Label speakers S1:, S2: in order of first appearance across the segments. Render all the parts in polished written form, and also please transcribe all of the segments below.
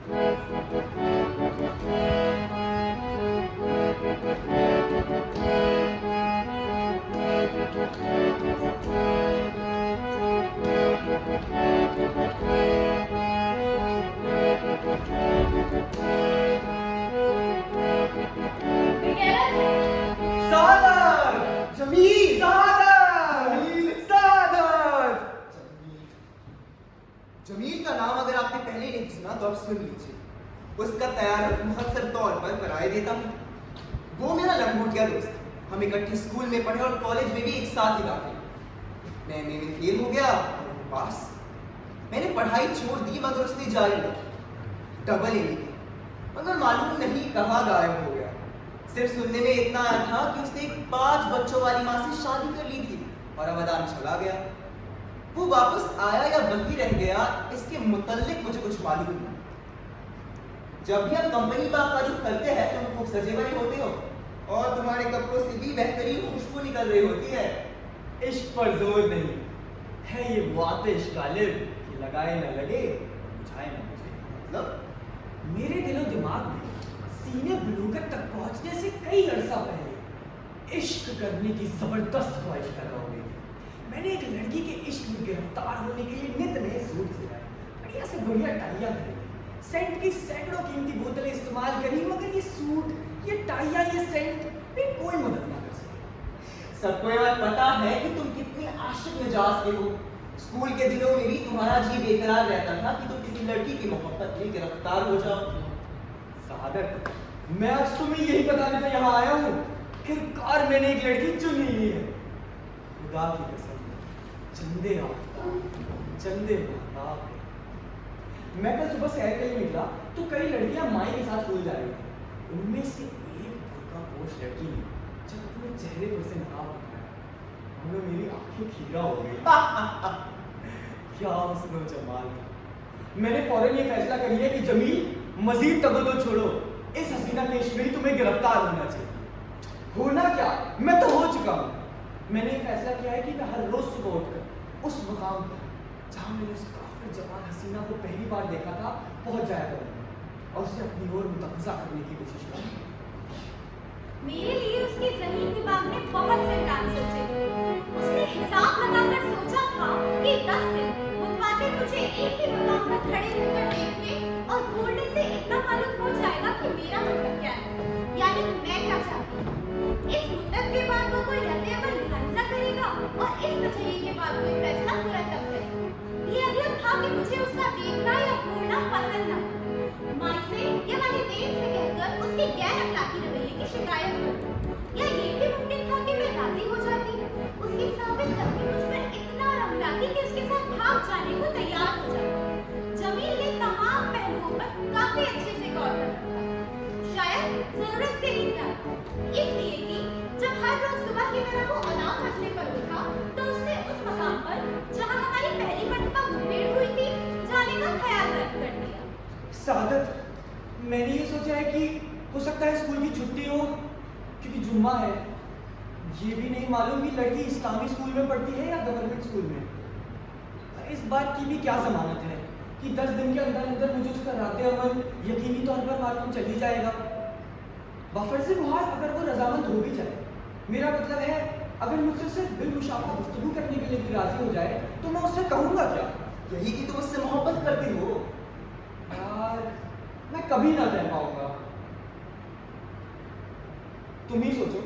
S1: सादर जमील, जमील का नाम अगर आपने पहले नहीं सुना तो अब सुन लीजिए। उसका तैयार मुखत्सर तौर पर कराए देता हूँ। वो मेरा लंगोटिया दोस्त है। हम इकट्ठे स्कूल में पढ़े और कॉलेज में भी एक साथ ही दाखिल। मैं में फेल हो गया और वो पास। मैंने पढ़ाई छोड़ दी मगर उसने जारी रखी। डबल ए मगर मालूम नहीं कहाँ गायब हो गया। सिर्फ सुनने में इतना आया था कि उसने एक 5 बच्चों वाली माँ से शादी कर ली थी और अवदान चला गया। वो वापस आया या वहीं रह गया इसके मुतल्लिक मुझे कुछ मालूम नहीं। जब भी हम कंपनी बाकायदा करते हैं तुम खूब सजे बने होते हो और तुम्हारे कपड़ों से भी बेहतरीन खुशबू निकल रही होती है।
S2: इश्क पर जोर नहीं है ये वो आतिश गालिब कि लगाए न लगे बुझाए न बुझे।
S1: मतलब
S2: मेरे दिलो दिमाग में सीने बुलूगत तक पहुंचने से कई अरसा पहले इश्क करने की जबरदस्त ख्वाहिश पैदा हो गई थी। मैंने एक लड़की के इश्क में गिरफ्तार होने के लिए नित नए सूट सिलाए, बढ़िया से बढ़िया टाइयां खरीदी, सेंट की सैकड़ों कीमती बोतलें इस्तेमाल करी, मगर ये सूट, ये टाइयां, ये सेंट भी कोई मदद ना कर सके।
S1: सबको ये बात पता है कि तुम कितने आशिक मिजाज के हो। स्कूल के दिनों में भी तुम्हारा जी बेकरार रहता था कि तुम किसी लड़की की मोहब्बत में गिरफ्तार हो जाओ।
S2: सादर, मैं आज तुम्हें यही बताने तो यहाँ आया हूँ कि कार मैंने एक लड़की चुन ली है। खुदा की कसम, चंदे आफ्ताब, चंदे महताब। मैं कल सुबह सैर के लिए निकला तो कई लड़कियां माई के साथ स्कूल जा रही थी। उनमें से एक बुर्कापोश लड़की ने जब अपने चेहरे पर से नकाब उठाया, उन्होंने मेरी आंखें खीरा हो गई। क्या हुस्न व जमाल था। मैंने फौरन ये फैसला कर लिया कि जमील मजीद तगदो छोड़ो, इस हसीना के इश्क में ही तुम्हें गिरफ्तार होना चाहिए। होना क्या, मैं तो हो चुका हूँ। मैंने ये फैसला किया है कि मैं हर रोज सुबह उठकर उस मुकाम पर जहाँ मैंने उस काफिर जवान हसीना को पहली बार देखा था पहुंच जाया करूँगा और उसे अपनी ओर मुतवज़्ज़ा करने की कोशिश करूँगा।
S3: मेरे लिए उसके ज़मीन दिमाग में बहुत से प्लान सोचे थे। उसने हिसाब लगाकर सोचा था कि 10 दिन मुतवातिर मुझे एक ही मुकाम पर खड़े रहकर देखने और घूरने से इतना मालूम हो जाएगा कि मेरा मतलब क्या है, यानी मैं क्या चाहती हूँ। इस मुद्दत के बाद वो कोई रद्द अमल मुलाहिजा करेगा और इस नजरिए के बाद कोई फैसला मुरतब करेगा। ये अगला था कि मुझे उसका देखना या घूरना पसंद ना। माई से या वालिदैन से कहकर उसके गैर अखलाकी रवैये की शिकायत करूं, या ये भी मुमकिन था कि मैं राजी हो जाती, उसकी साबित करके मुझ पर इतना रंग लाती कि उसके साथ भाग जाने को तैयार हो जाती। जमील ने तमाम पहलुओं पर काफी अच्छे से गौर कर रखा, शायद जरूरत से ही ज्यादा, इसलिए कि जब हर रोज सुबह की तरह वो अलार्म बजने पर उठा तो उसने उस मकाम पर जहाँ हमारी पहली मर्तबा मुठभेड़ हुई थी जाने का ख्याल रख कर दिया।
S2: सादत, मैंने ये सोचा है कि हो सकता है स्कूल की छुट्टी हो क्योंकि जुम्मा है। ये भी नहीं मालूम कि लड़की इस्लामी स्कूल में पढ़ती है या गवर्नमेंट स्कूल में। इस बात की भी क्या जमानत है कि 10 दिन के अंदर अंदर मुझे उसका रद्द अमल यकीनी तौर पर मालूम चल ही जाएगा। बफर्ज़ मुहाल अगर वो रजामंद हो भी जाए, मेरा मतलब है अगर मुझसे सिर्फ बिलमुशाफा गुफ्तगू करने के लिए भी राजी हो जाए तो मैं उससे कहूँगा क्या?
S1: यही कि तुम उससे मोहब्बत करती हो।
S2: यार, मैं कभी ना कह पाऊंगा। तुम ही सोचो।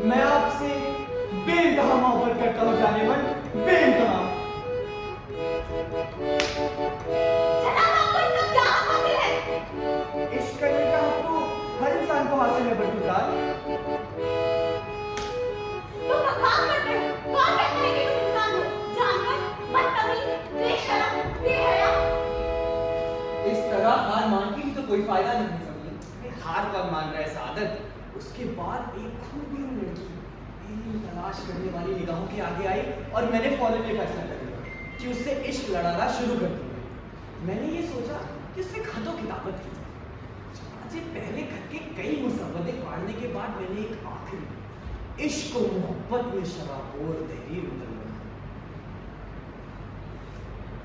S2: मैं आपसे बेइंतहा मोहब्बत करता हूँ जाने मन, बेइंतहा।
S3: जनाब, आपको इसका क्या हक हासिल है?
S2: इश्क करने का हक तो हर इंसान को हासिल है बरखुरदार।
S3: तुम बकवास करते हो। कौन कहता है कि तुम इंसान हो? जानवर, बदतमीज, बेशरम, बेहया।
S1: इस तरह हार मान के भी तो कोई फायदा नहीं है जमील।
S2: हार कब मान रहा है सादत? उसके बाद एक खूबसूरत लड़की मेरी तलाश करने वाली निगाहों के आगे आई और मैंने फौरन ये फैसला कर लिया कि उससे इश्क लड़ाना शुरू कर दूंगा। मैंने ये सोचा कि उससे खतों किताबत की जाए। आज पहले खत के कई मुसव्वदे फाड़ने के बाद मैंने एक आखिरी इश्क और मोहब्बत में शराबोर तहरीर उतर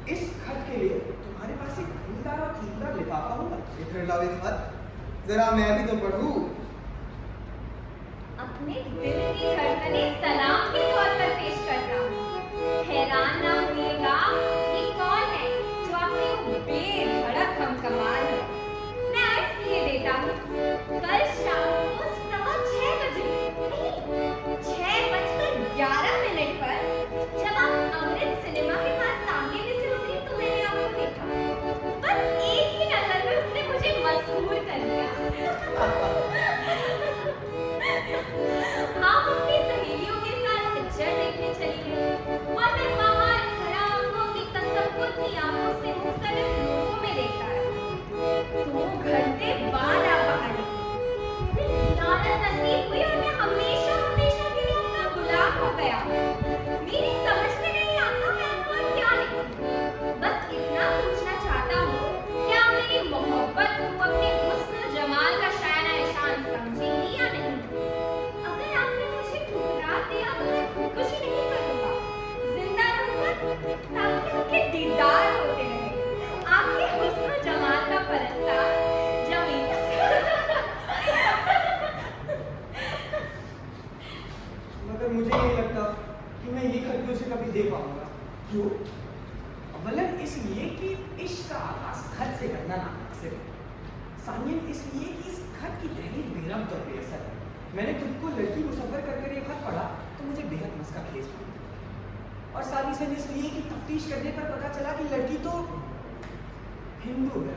S2: इस खत के लिए तुम्हारे पास एक खरीदार और खरीदार लिफाफा होगा।
S1: ये फिर लावे खत, जरा मैं भी तो पढ़ूं।
S3: अपने दिल की धड़कनें सलाम के तौर पर पेश करता हूँ। हैरान ना होइएगा, ये कौन है जो आपसे यूं बेधड़क हम कमाल है। मैं इसलिए देता हूँ, कल शाम को 6:15 बजे, नहीं 6:11 पर जब आप अमृत सिनेमा के पास तांगे में से उतरी तो मैंने आपको देखा। बस एक ही नजर में उसने मुझे मजबूर कर दिया। आप अपनी सहेलियों के साथ पिक्चर देखने चली गई और मैं बाहर खड़ा आपको अपनी तसव्वुर की आंखों से मुख्तलिफ लोगों में देखता रहा। 2 घंटे बाद आप बाहर निकली। फिर ज़ियारत नसीब हुई और मैं हमेशा हमेशा के लिए आपका गुलाम हो गया। मेरी समझ में नहीं आता मैं आपको और क्या लिखूं। बस इतना पूछना चाहता हूँ, क्या आप मेरी मोहब्बत को अपने हुस्न जमाल का शान निशान समझेंगी या नहीं? अगर आपने मुझे ठुकरा दिया तो मैं खुदकुशी नहीं करूंगा। जिंदा रहूंगा ताकि आपके दीदार होते रहे। आपके हुस्न जमाल का परस्तार जमीन।
S2: मगर मुझे नहीं लगता कि मैं ये खत भी उसे कभी दे पाऊंगा। क्यों? अवलन इसलिए कि इश्क का आगाज खत से करना नामुमकिन है। सानियन इसलिए कि इस खत की तहरीर बेरब्त और बेअसर है। मैंने खुद को लड़की मुसव्वर कर ये खत पढ़ा तो मुझे बेहद मस्का खेज हुआ। और सालिसन इसलिए कि तफ्तीश करने पर पता चला कि लड़की तो हिंदू है।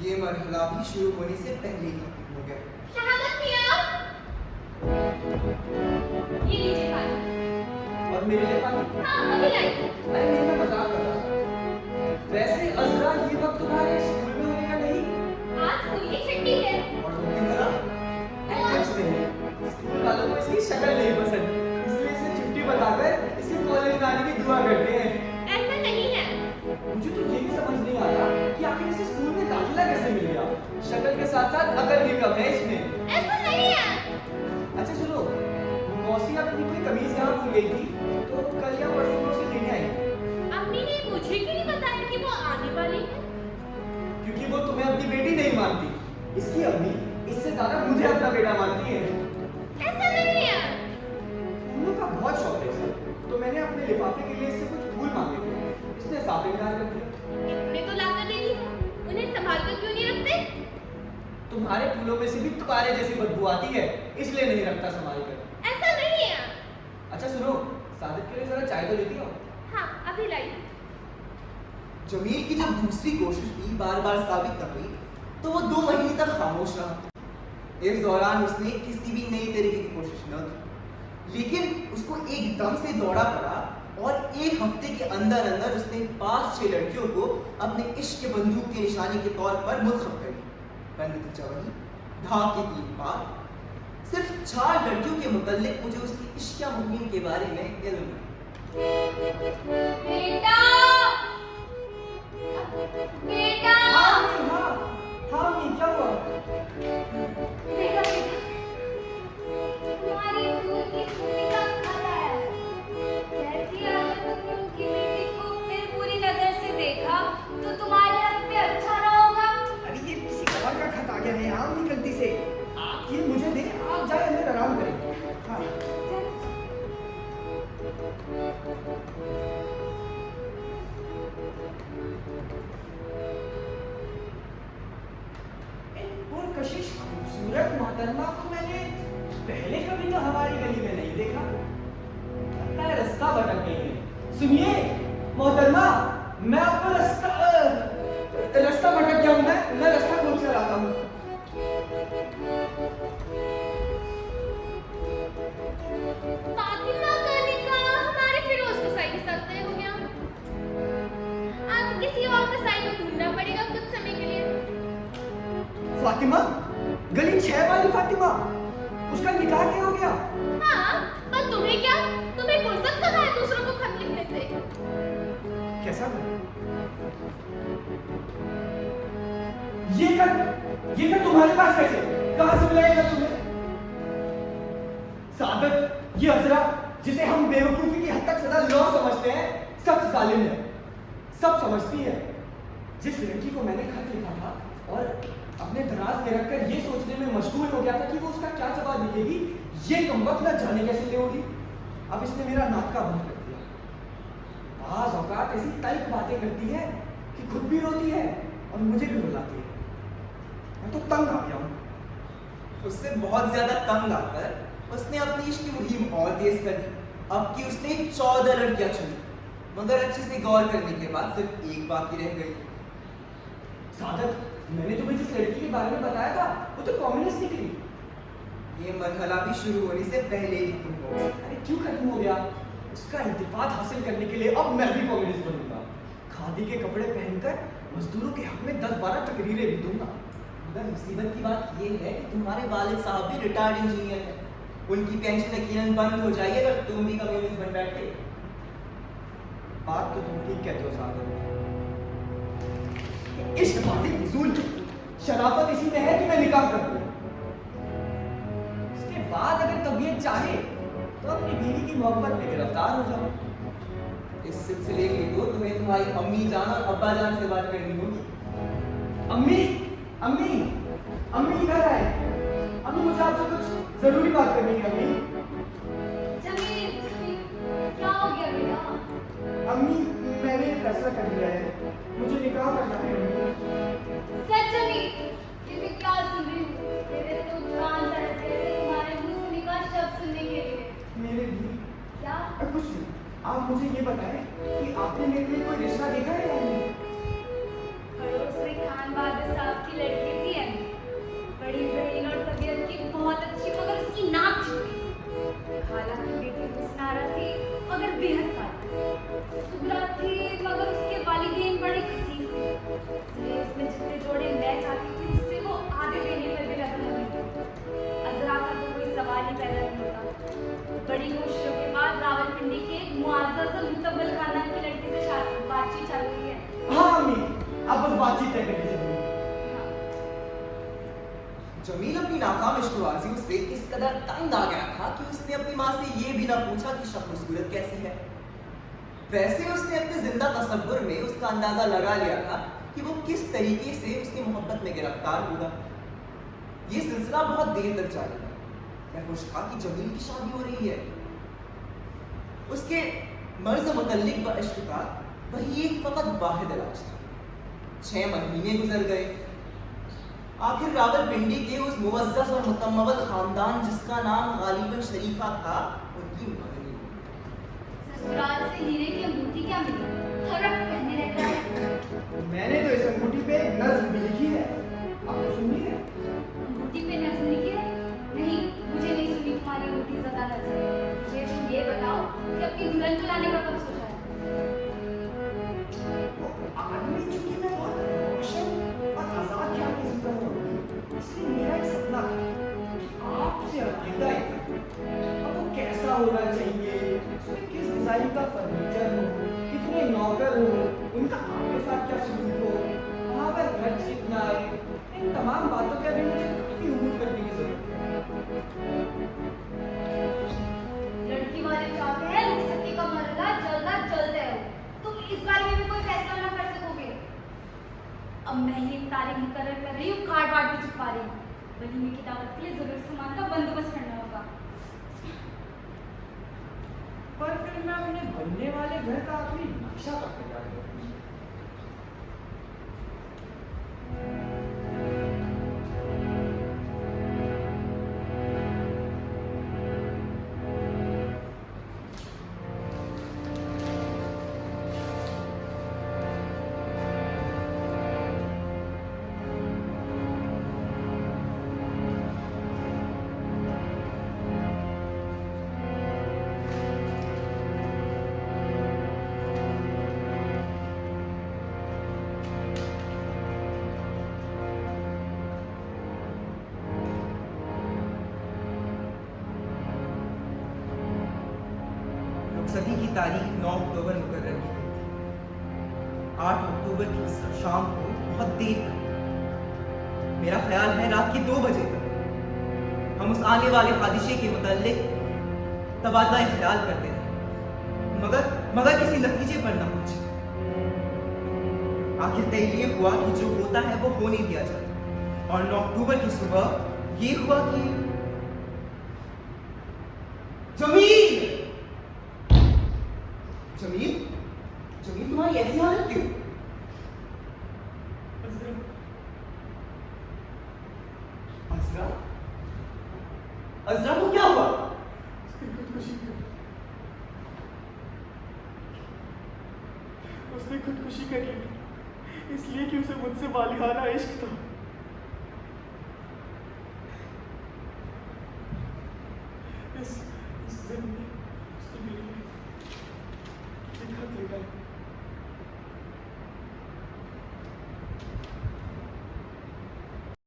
S1: ये मरहला भी शुरू होने से पहले ही खत्म हो गया।
S3: शहादत मियां, ये लीजिए पानी।
S2: और मेरे लिए पानी?
S3: हाँ, अभी लाई।
S2: अरे नहीं, मैं मजाक कर रहा था। वैसे अजरा ये वक्त तुम्हारे स्कूल में होने का नहीं?
S3: आज स्कूल की छुट्टी है।
S1: और तुम क्यों करा?
S2: ऐसे नहीं। स्कूल वालों को इसकी शक्ल नहीं पसंद, इसलिए इसे छुट्टी बताकर इसके कॉलेज आने की दुआ करते हैं।
S3: ऐसा नहीं है।
S2: मुझे तो ये भी समझ नहीं आता कि आखिर इसे स्कूल में दाखिला कैसे मिल गया। शक्ल के साथ साथ अकल भी कम है इसमें।
S3: ऐसा नहीं है।
S2: अच्छा सुनो, मौसी अपनी कोई कमीज यहाँ भूल गई थी तो कल या परसों में उसे लेने आई।
S3: अम्मी ने मुझे क्यों नहीं बताया कि वो आने वाली है?
S2: क्योंकि वो तुम्हें अपनी बेटी नहीं मानती। इसकी अम्मी इससे ज्यादा मुझे अपना बेटा मानती है।
S3: ऐसा नहीं है।
S2: फूलों का बहुत शौक है इसे, तो मैंने अपने लिफाफे के लिए इससे कुछ फूल मांगे थे। इसने साफ इनकार कर दिया।
S3: इतने तो लाकर दे दी है। उन्हें संभाल कर क्यों नहीं रखते?
S2: तुम्हारे फूलों में से भी तुम्हारे जैसी बदबू आती है, इसलिए नहीं रखता संभाल कर।
S3: ऐसा नहीं है।
S2: अच्छा सुनो, सादिक के लिए जरा चाय तो लेती हो।
S3: हाँ, अभी लाई।
S1: जमील की जब दूसरी कोशिश भी बार बार साबित न हुई तो वो 2 महीने तक खामोश रहा। इस दौरान उसने किसी भी नई तरीके की कोशिश न की, लेकिन उसको एकदम से दौड़ा पड़ा और 1 हफ्ते के अंदर अंदर उसने 5-6 लड़कियों को अपने इश्क के बंदूक के निशाने के तौर पर मुंतखब कर लिया। पर नतीजा वही, धाक की 3 बात। सिर्फ 4 लड़कियों के मुतल्लिक मुझे उसकी इश्किया मुहिम के बारे में इल्म है।
S3: बेटा, बेटा।
S2: हाँ मम्मी, क्या हुआ?
S3: बेटा, तुम्हारी दूर की छुट्टी का खत आया है। कहती है अगर तुमने उनकी बेटी को फिर पूरी नजर से देखा तो तुम्हारे हक पे अच्छा ना होगा।
S2: अरे ये किसी और का खत आ गया है, आम गलती से। आप ये मुझे दे, आप जाए अंदर आराम करें। हाँ। कशिश खूबसूरत मोहतरमा को मैंने पहले कभी तो हमारी गली में नहीं देखा। लगता है रास्ता भटक गई है। सुनिए मोहतरमा, मैं आपको रास्ता भटक गया हूँ। मैं रास्ता खोज कर आता हूँ।
S3: फातिमा का निकाह हमारे फिरोज कसाई के साथ तय हो गया। अब किसी और कसाई को ढूंढना पड़ेगा कुछ समय के लिए।
S2: फातिमा, गली 6 वाली फातिमा, उसका निकाह क्या हो गया?
S3: हाँ, पर तुम्हें क्या? तुम्हें फुर्सत कहाँ है दूसरों को खत लिखने से?
S2: कैसा था? ये खत तुम्हारे पास कैसे? कहाँ से मिला ये खत तुम्हें? सादत, ये अजरा जिसे हम बेवकूफी की हद तक सदा लौ समझते हैं, सख्त जालिम है। सब समझती है। जिस लड़की को मैंने खत लिखा था और अपने दराज में रखकर ये सोचने में मशगूल हो गया था कि वो उसका क्या जवाब लिखेगी, ये कमबख्त न जाने कैसे ले होगी। अब इसने मेरा नाका बंद कर दिया। बाज़ औकात ऐसी तल्ख बातें करती है कि खुद भी रोती है और मुझे भी रुलाती है। मैं तो तंग आ गया हूँ।
S1: उससे बहुत ज्यादा तंग आकर उसने अपनी इश्क की मुहिम और तेज कर दी। अब की उसने 14 लड़कियां चुनी, मगर अच्छे से गौर करने के बाद सिर्फ एक बाकी रह गई।
S2: सादत, मैंने तुम्हें जिस लड़की के बारे में बताया था वो तो कम्युनिस्ट निकली।
S1: ये मरहला भी शुरू होने से पहले ही खत्म हो गया।
S2: अरे क्यों खत्म हो गया? उसका इंतिफाद हासिल करने के लिए अब मैं भी कम्युनिस्ट बनूंगा। खादी के कपड़े पहनकर मजदूरों के हक में 10-12 तकरीरें भी दूंगा।
S1: मगर मुसीबत की बात ये है कि तुम्हारे वालिद साहब भी रिटायर्ड इंजीनियर हैं। उनकी पेंशन यकीनन बंद हो जाएगी अगर तुम भी कम्युनिस्ट बन बैठे।
S2: बात तो तुम ठीक कहते हो सादत। इश्क बाजी फिजूल, शराफत इसी में है कि मैं निकाह कर दूं। इसके बाद अगर तबीयत चाहे तो अपनी बीवी की मोहब्बत में गिरफ्तार हो जाओ।
S1: इस सिलसिले की तो तुम्हें तुम्हारी अम्मी जान और अब्बा जान से बात करनी होगी।
S2: अम्मी, अम्मी, अम्मी इधर आए। अम्मी, मुझे आपसे कुछ जरूरी बात करनी है। अम्मी,
S3: जमील, क्या हो गया बेटा?
S2: अम्मी, मैंने फैसला कर लिया है, मुझे निकाह करना है। अम्मी,
S3: सच जमील, ये मैं क्या सुन रही हूँ? मेरे तो कान तरस गए थे तुम्हारे मुंह से निकाह शब्द सुनने के लिए।
S2: मेरे भी
S3: क्या?
S2: कुछ नहीं। आप मुझे ये बताएं कि आपने मेरे लिए कोई रिश्ता देखा है या नहीं?
S3: पड़ोस में खान बहादुर साहब की लड़की थी अम्मी, बड़ी ज़हीन और तबीयत की बहुत अच्छी, मगर उसकी नाक चिकनी। खाला की बेटी हुस्नारा थी मगर बेहद काली। सुगरा थी मगर उसके वालिदैन बड़े खसीस थे। इसलिए इसमें जितने जोड़े मैं चाहती थी उससे वो आधे देने पर भी राज़ी नहीं थी। अजरा का तो कोई सवाल ही पैदा नहीं होता। बड़ी कोशिशों के बाद रावलपिंडी के मुआज़्ज़ज़ और मुतव्वल खानदान की लड़की से बातचीत चालू हुई है।
S2: हाँ अम्मी, आप बस बातचीत तय कर लीजिए।
S1: जमील अपनी नाकाम इश्कबाजी से इस कदर तंग आ गया था कि उसने अपनी माँ से ये भी ना पूछा कि शक्ल सूरत कैसी है। वैसे उसने अपने जिंदा तसव्वुर में उसका अंदाजा लगा लिया था कि वो किस तरीके से उसकी मोहब्बत में गिरफ्तार होगा। ये सिलसिला बहुत देर तक जारी रहा। मैं खुश था कि जमील की शादी हो रही है। उसके मर्ज मुतल्लिक व इश्क का वही एक फकत वाहिद इलाज था। 6 महीने गुजर गए। आखिर रावलपिंडी के उस मुअज़्ज़ज़ और मुतम्मल खानदान जिसका नाम गालिबन शरीफा था, उनकी मंगनी हुई।
S3: ससुराल से हीरे की अंगूठी क्या मिली? हर वक्त पहने रहता है।
S2: मैंने तो इस अंगूठी पे नज़्म भी लिखी है, आपने सुनी है?
S3: अंगूठी पे नज़्म लिखी है? नहीं, मुझे नहीं सुनी तुम्हारी अंगूठी ज़्यादा नज़्म। मुझे तुम ये बताओ कि अपनी दुल्हन को लाने का कब सोचा है?
S2: आदमी चूंकि मैं बहुत रोशन और आजाद ख्याल की जिंदा हूँ, इसलिए मेरा एक सपना था कि आपसे अलग अब वो कैसा होना चाहिए, उसमें किस डिजाइन का फर्नीचर हो, कितने नौकर हो, उनका आपके साथ क्या सलूक हो, वहाँ पर खर्च कितना आए, इन तमाम बातों के लिए मुझे काफी उम्मीद करने की जरूरत है।
S3: लड़की वाले चाहते हैं रुखसती का मरहला जल्द अज जल्द है। तुम इस बारे में भी कोई फैसला ना कर सकोगे। अब मैं ही तारीख मुकर्रर कर रही हूँ, कार्ड वार्ड भी छुपा रही हूँ। वलीमे की दावत के लिए जरूरी सामान का बंदोबस्त करना होगा।
S2: पर फिर मैं अपने बनने वाले घर का आखिरी नक्शा कब तैयार करूंगी?
S1: रुखसती की तारीख 9 अक्टूबर मुकर्रर की गई थी। 8 अक्टूबर की शाम को बहुत देर तक, मेरा ख्याल है रात के 2 बजे तक, हम उस आने वाले हादिसे के मुताल्लिक तबादला ख्याल करते रहे, मगर किसी नतीजे पर न पहुंचे। आखिर तय ये हुआ कि जो होता है वो हो नहीं दिया जाता। और 9 अक्टूबर की सुबह ये हुआ कि जमील जमील जमील तुम्हारी ऐसी हालत क्यों? अजरा अजरा को क्या हुआ?
S4: उसने खुदकुशी कर ली इसलिए कि उसे मुझसे वालिहाना इश्क था। इस दिन में उसने मेरे लिए एक खत लिखा है।